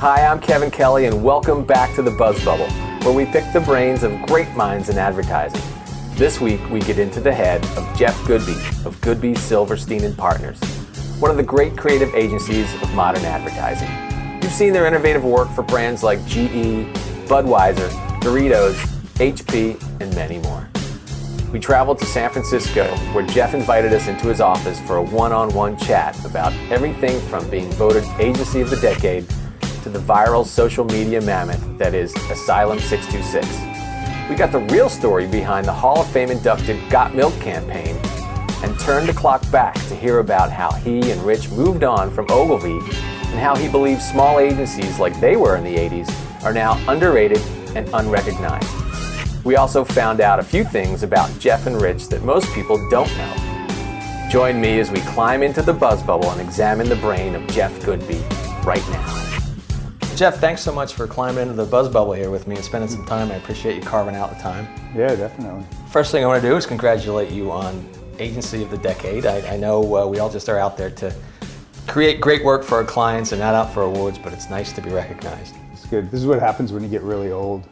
Hi, I'm Kevin Kelly, and welcome back to the Buzzbubble, where we pick the brains of great minds in advertising. This week, we get into the head of Jeff Goodby of Goodby Silverstein and Partners, one of the great creative agencies of modern advertising. You've seen their innovative work for brands like GE, Budweiser, Doritos, HP, and many more. We traveled to San Francisco, where Jeff invited us into his office for a one-on-one chat about everything from being voted Agency of the Decade to the viral social media mammoth that is Asylum 626. We got the real story behind the Hall of Fame inducted Got Milk campaign and turned the clock back to hear about how he and Rich moved on from Ogilvy and how he believes small agencies like they were in the 80s are now underrated and unrecognized. We also found out a few things about Jeff and Rich that most people don't know. Join me as we climb into the Buzzbubble and examine the brain of Jeff Goodby right now. Jeff, thanks so much for climbing into the Buzzbubble here with me and spending some time. I appreciate you carving out the time. Yeah, definitely. First thing I want to do is congratulate you on Agency of the Decade. I know we all just are out there to create great work for our clients and not out for awards, but it's nice to be recognized. It's good. This is what happens when you get really old.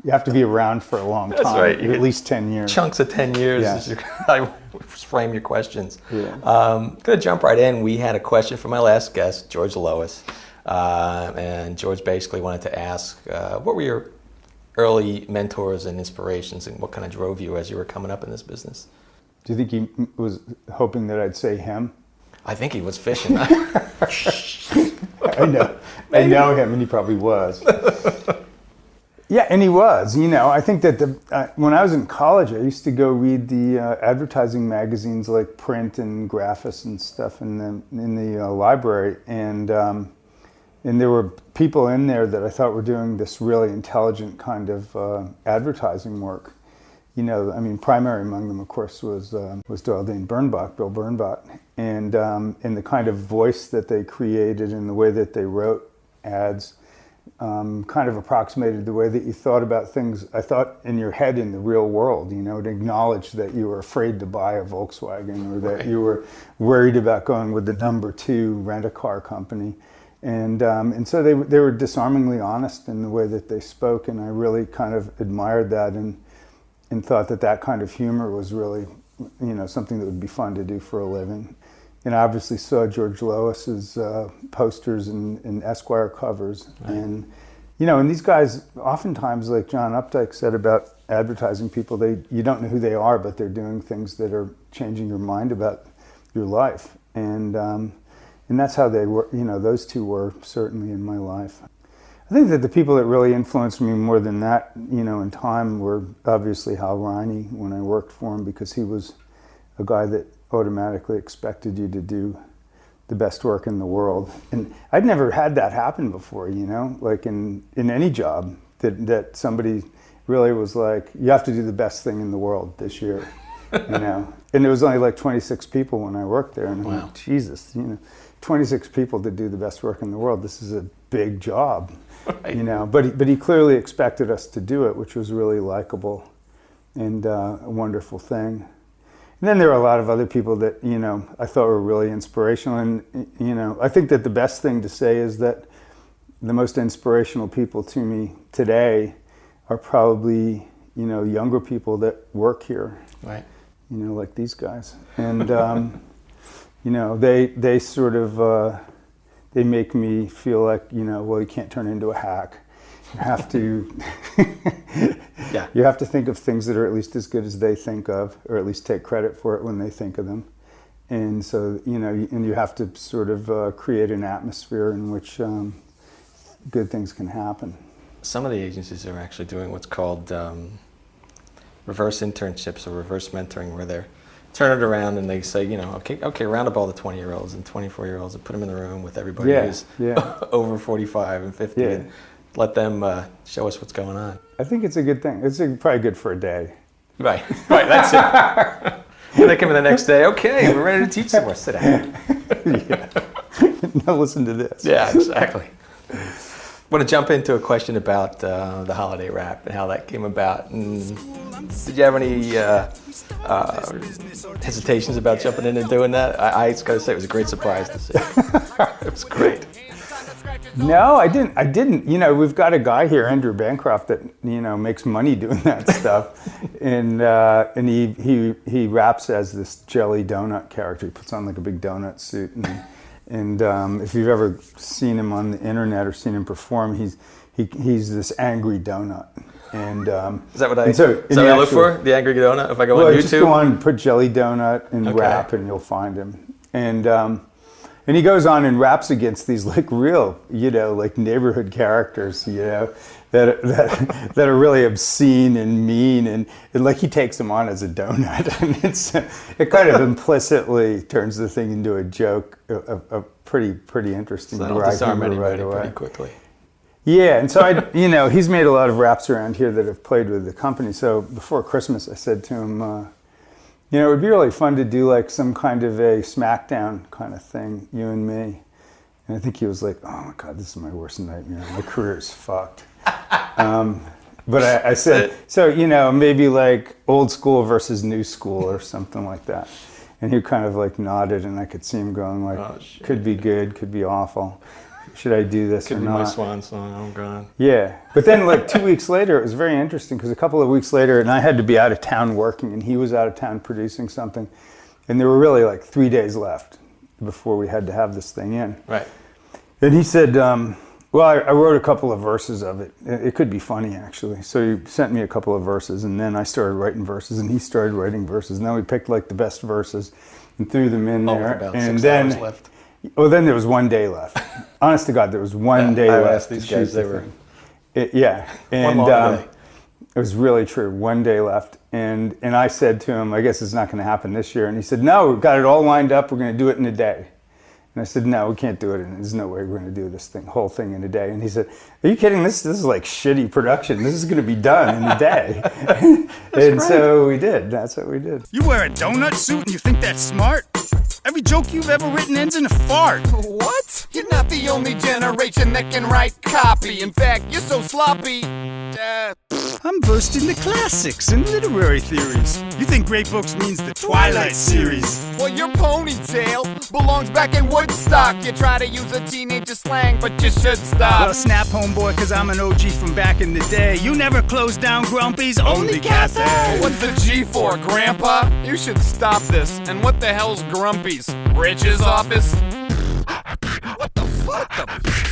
You have to be around for a long time. That's right. At least 10 years. Chunks of 10 years. Yeah. I frame your questions. Yeah. Going to jump right in. We had a question from my last guest, George Lois. And George basically wanted to ask, what were your early mentors and inspirations, and what kind of drove you as you were coming up in this business? Do you think he was hoping that I'd say him? I think he was fishing. I know. I know him, and he probably was. Yeah, and he was. You know, I think that when I was in college, I used to go read the advertising magazines like Print and Graphis and stuff in the library, and there were people in there that I thought were doing this really intelligent kind of advertising work. You know, I mean, primary among them, of course, was Bill Bernbach, and the kind of voice that they created and the way that they wrote ads kind of approximated the way that you thought about things, I thought, in your head in the real world. You know, to acknowledge that you were afraid to buy a Volkswagen, or that you were worried about going with the number 2 rent-a-car company. And so they were disarmingly honest in the way that they spoke, and I really kind of admired that and thought that kind of humor was really, you know, something that would be fun to do for a living. And I obviously saw George Lois's posters and Esquire covers. Right. And, you know, and these guys, oftentimes, like John Updike said about advertising people, you don't know who they are, but they're doing things that are changing your mind about your life. And that's how they were, you know, those two were certainly in my life. I think that the people that really influenced me more than that, you know, in time were obviously Hal Riney when I worked for him, because he was a guy that automatically expected you to do the best work in the world. And I'd never had that happen before, you know, like in any job, that somebody really was like, you have to do the best thing in the world this year, you know. And there was only like 26 people when I worked there, and I'm like, Jesus, you know, 26 people to do the best work in the world. This is a big job, right. You know. But he clearly expected us to do it, which was really likable and a wonderful thing. And then there were a lot of other people that, you know, I thought were really inspirational. And, you know, I think that the best thing to say is that the most inspirational people to me today are probably, you know, younger people that work here. Right. You know, like these guys. And, you know, they sort of, they make me feel like, you know, well, you can't turn into a hack. You have to, yeah. You have to think of things that are at least as good as they think of, or at least take credit for it when they think of them. And so, you know, and you have to sort of create an atmosphere in which good things can happen. Some of the agencies are actually doing what's called reverse internships or reverse mentoring, where they're turn it around and they say, you know, okay, round up all the 20-year-olds and 24-year-olds and put them in the room with everybody who's over 45 and 50 and let them show us what's going on. I think it's a good thing. It's probably good for a day. Right, that's it. And they come in the next day, okay, we're ready to teach some more. Sit down. Yeah. Now listen to this. Yeah, exactly. I want to jump into a question about the holiday wrap and how that came about. And did you have any hesitations about jumping in and doing that? I just got to say, it was a great surprise to see. It was great. No, I didn't. You know, we've got a guy here, Andrew Bancroft, that, you know, makes money doing that stuff, and he raps as this jelly donut character. He puts on like a big donut suit, and if you've ever seen him on the internet or seen him perform, he's this angry donut. And is that what I look for? The angry donut? If I go on YouTube, just go on and put jelly donut and rap, and you'll find him. And he goes on and raps against these like real, you know, like neighborhood characters, you know, that are really obscene and mean, and like he takes them on as a donut, and it kind of implicitly turns the thing into a joke, a pretty interesting. So that'll disarm anybody pretty quickly. Yeah, and so you know, he's made a lot of raps around here that have played with the company. So before Christmas, I said to him, you know, it would be really fun to do like some kind of a SmackDown kind of thing, you and me. And I think he was like, oh my God, this is my worst nightmare. My career is fucked. But I said, so, you know, maybe like old school versus new school or something like that. And he kind of like nodded, and I could see him going like, could be good, could be awful. Should I do this or not? Could be my swan song, oh God. Yeah, but then like 2 weeks later, it was very interesting because a couple of weeks later, and I had to be out of town working, and he was out of town producing something, and there were really like 3 days left before we had to have this thing in. Right. And he said, well, I wrote a couple of verses of it. It could be funny, actually. So he sent me a couple of verses, and then I started writing verses, and he started writing verses. And then we picked like the best verses and threw them in there. About and 6 then hours left. Well, then there was 1 day left. Honest to God, there was 1 day left. I asked these guys, they were... Yeah, and one long day. It was really true. 1 day left, and I said to him, I guess it's not going to happen this year. And he said, no, we've got it all lined up. We're going to do it in a day. And I said, no, we can't do it. There's no way we're going to do this whole thing in a day. And he said, are you kidding? This is like shitty production. This is going to be done in a day. And so we did. That's what we did. You wear a donut suit and you think that's smart? Every joke you've ever written ends in a fart. What? You're not the only generation that can write copy. In fact, you're so sloppy. I'm versed in the classics and literary theories. You think great books means the Twilight series. Well, your ponytail belongs back in Woodstock. You try to use a teenager slang, but you should stop. Well, snap, homeboy, cause I'm an OG from back in the day. You never closed down Grumpy's Only Cafe. What's the G for, Grandpa? You should stop this. And what the hell's Grumpy's? Rich's office? What the fuck?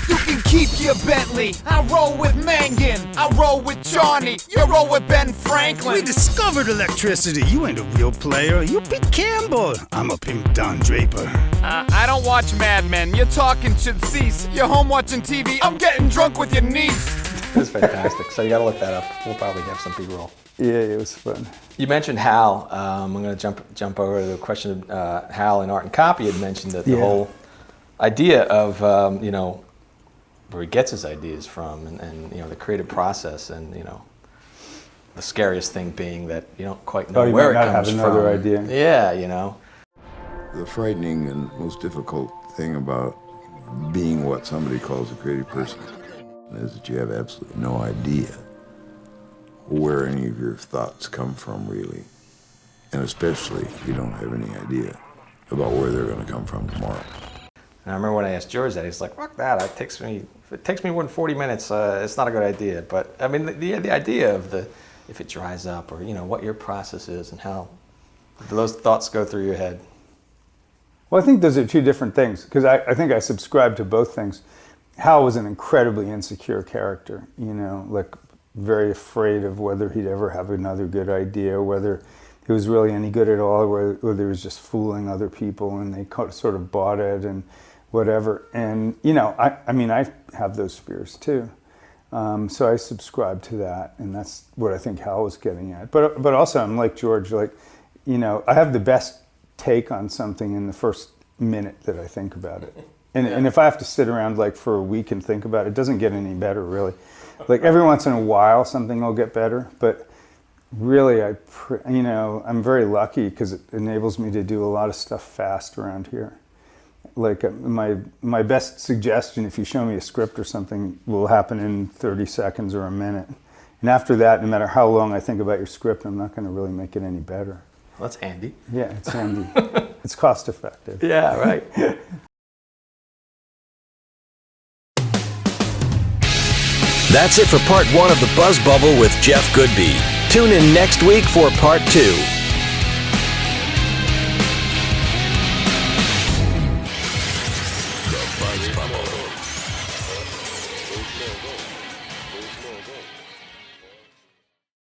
You can keep your Bentley. I roll with Mangan. I roll with Johnny. You roll with Ben Franklin. We discovered electricity. You ain't a real player. You Pete Campbell. I'm a pimp Don Draper. I don't watch Mad Men. Your talking should cease. You're home watching TV. I'm getting drunk with your niece. That's fantastic. So you got to look that up. We'll probably have some B-roll. Yeah, it was fun. You mentioned Hal. I'm going to jump over to the question of Hal in Art and Copy had mentioned that the whole idea of, you know, where he gets his ideas from and you know, the creative process and, you know, the scariest thing being that you don't quite know where it comes from. You might not have another idea. Yeah, you know. The frightening and most difficult thing about being what somebody calls a creative person is that you have absolutely no idea where any of your thoughts come from, really. And especially, you don't have any idea about where they're going to come from tomorrow. And I remember when I asked George that, he's like, fuck that, if it takes me more than 40 minutes, it's not a good idea. But I mean, the idea of if it dries up or, you know, what your process is and how those thoughts go through your head. Well, I think those are two different things, because I think I subscribe to both things. Hal was an incredibly insecure character, you know, like very afraid of whether he'd ever have another good idea, whether he was really any good at all, or whether he was just fooling other people and they sort of bought it and whatever. And, you know, I mean, I have those fears too. So I subscribe to that, and that's what I think Hal was getting at. But also, I'm like George, like, you know, I have the best take on something in the first minute that I think about it. And if I have to sit around like for a week and think about it, it doesn't get any better, really. Like every once in a while, something will get better, but really, you know, I'm very lucky because it enables me to do a lot of stuff fast around here. Like my best suggestion, if you show me a script or something, will happen in 30 seconds or a minute. And after that, no matter how long I think about your script, I'm not going to really make it any better. Well, that's handy. Yeah, it's handy. It's cost effective. Yeah, right. That's it for part 1 of the Buzzbubble with Jeff Goodby. Tune in next week for part 2. The Buzzbubble.